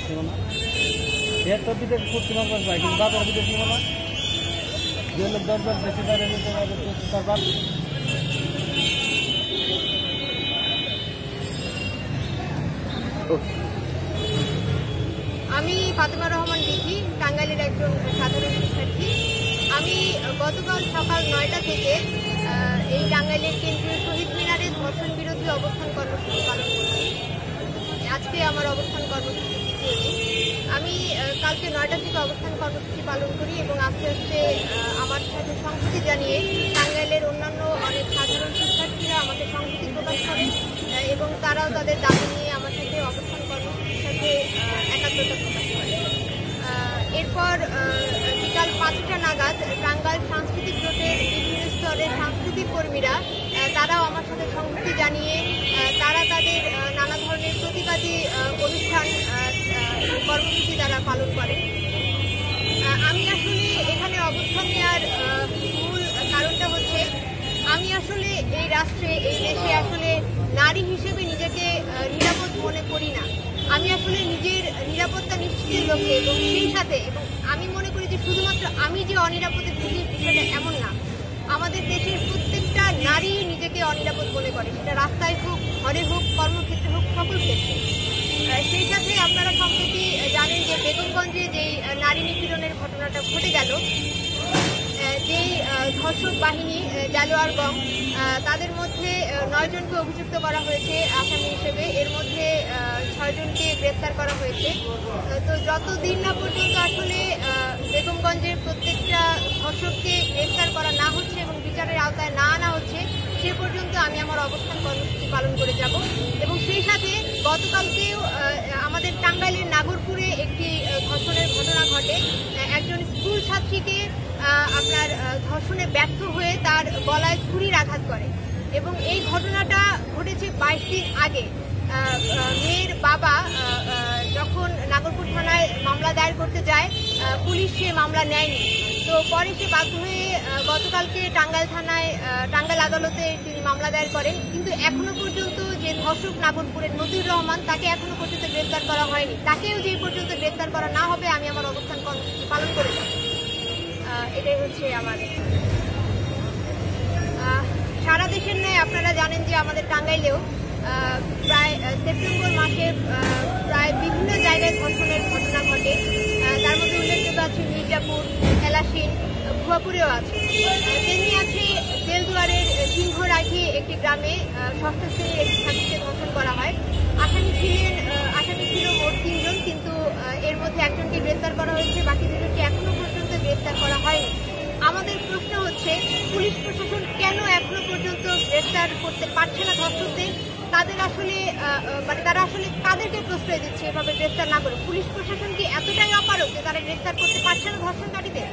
ছিল না, এর তো বিদেশ করতে পারবেন ভাই, কিন্তু বাবার বিদেশ ছিল না, যে লোক 10 বার বেশি দাঁড়ে নিতে পারবে তারপর। আমি ফাতেমা রহমান দিঘি, টাঙ্গাইলের একজন সাধারণ শিক্ষার্থী। আমি গতকাল সকাল 9টা থেকে এই টাঙ্গাইলের কেন্দ্রীয় শহীদ মিনারে ধর্ষণ বিরোধী অবস্থান কর্মসূচি পালন করছি। আজকে আমার অবস্থান কর্মসূচি দ্বিতীয় দিন। আমি কালকে 9টা থেকে অবস্থান কর্মসূচি পালন করি এবং আস্তে আস্তে আমার সাথে সংহতি জানিয়ে টাঙ্গাইলের অন্যান্য অনেক সাধারণ শিক্ষার্থীরা আমাকে সংহতি প্রকাশ করেন এবং তারাও তাদের দাবি নিয়ে আমার সাথে অবস্থান কর্মসূচির সাথে একাত্মতা প্রকাশ করে। এরপর বিকাল 5টা নাগাদ টাঙ্গাইল সাংস্কৃতিক জোটের বিভিন্ন স্তরের সাংস্কৃতিক কর্মীরা তারাও আমার সাথে সংহতি জানিয়ে তারা তাদের নানা ধরনের প্রতিবাদী অনুষ্ঠান কর্মসূচি তারা পালন করেন। আমি আসলে এখানে অবস্থান নেওয়ার মূল কারণটা হচ্ছে আমি আসলে এই রাষ্ট্রে, এই দেশে আসলে নারী হিসেবে নিজেকে নিরাপদ মনে করি না। আমি আসলে নিজের নিরাপত্তা নিশ্চিতের লক্ষ্যে এবং সেই সাথে এবং আমি মনে করি যে শুধুমাত্র আমি যে অনিরাপদে ভুগি বিষয়টা এমন না, আমাদের দেশের প্রত্যেকটা নারী নিজেকে অনিরাপদ মনে করে, সেটা রাস্তায় হোক, ঘরে হোক, কর্মক্ষেত্রে হোক, সকল ক্ষেত্রে। সেই সাথে আপনারা সম্প্রতি জানেন যে বেগমগঞ্জে যেই নারী নিপীড়নের ঘটনাটা ঘটে গেল, যেই ধর্ষক বাহিনী জালোয়ার গং, তাদের মধ্যে 9 জনকে অভিযুক্ত করা হয়েছে আসামি হিসেবে, এর মধ্যে 6 জনকে গ্রেপ্তার করা হয়েছে। তো যতদিন না পর্যন্ত আসলে বেগমগঞ্জের প্রত্যেকটা ধর্ষককে গ্রেপ্তার করা না হচ্ছে এবং বিচারের আওতায় না আনা হচ্ছে, সে পর্যন্ত আমি আমার অবস্থান কর্মসূচি পালন করে যাব। এবং সেই সাথে গতকালকেও আমাদের টাঙ্গাইলের নাগরপুরে একটি ধর্ষণের ঘটনা ঘটে। একজন স্কুল ছাত্রীকে আপনার ধর্ষণে ব্যর্থ হয়ে তার গলায় ছুরির আঘাত করে এবং এই ঘটনাটা ঘটেছে 22 দিন আগে। মেয়ের বাবা যখন নাগরপুর থানায় মামলা দায়ের করতে যায়, পুলিশ সে মামলা নেয়নি। তো পরে সে বাধ্য হয়ে গতকালকে টাঙ্গাইল আদালতে তিনি মামলা দায়ের করেন, কিন্তু এখনো পর্যন্ত যে ধর্ষক নাগরপুরের নজির রহমান, তাকে এখনো পর্যন্ত গ্রেপ্তার করা হয়নি। তাকেও যে পর্যন্ত গ্রেপ্তার করা না হবে আমি আমার অবস্থান কর্মসূচি পালন করে যাব। এটাই হচ্ছে আমার। সারা দেশের ন্যায় আপনারা জানেন যে আমাদের টাঙ্গাইলেও প্রায় সেপ্টেম্বর মাসে প্রায় বিভিন্ন জায়গায় ধর্ষণের ঘটনা ঘটে। তার মধ্যে উল্লেখযোগ্য আছে মির্জাপুর, এলাশিন, ভুয়াপুরেও আছে। তেমনি আছে বেলদুয়ারের সিংহরাঠি একটি গ্রামে 6ষ্ঠ শ্রেণীর একটি ছাত্রীকে ধর্ষণ করা হয়। আসামি ছিল মোট 3 জন, কিন্তু এর মধ্যে একজনকে গ্রেপ্তার করা হয়েছে, বাকি 2 জনকে এখনো পর্যন্ত গ্রেপ্তার করা হয়নি। আমাদের প্রশ্ন হচ্ছে পুলিশ প্রশাসন কেন এখনো পর্যন্ত গ্রেপ্তার করতে পারছে না ধর্ষকদের? তাদের আসলে তারা আসলে কাদেরকে প্রশ্রয় দিচ্ছে এভাবে গ্রেপ্তার না করে? পুলিশ প্রশাসন কি এতটাই অপারগ যে তারা গ্রেপ্তার করতে পারছে না ধর্ষণকারীদের?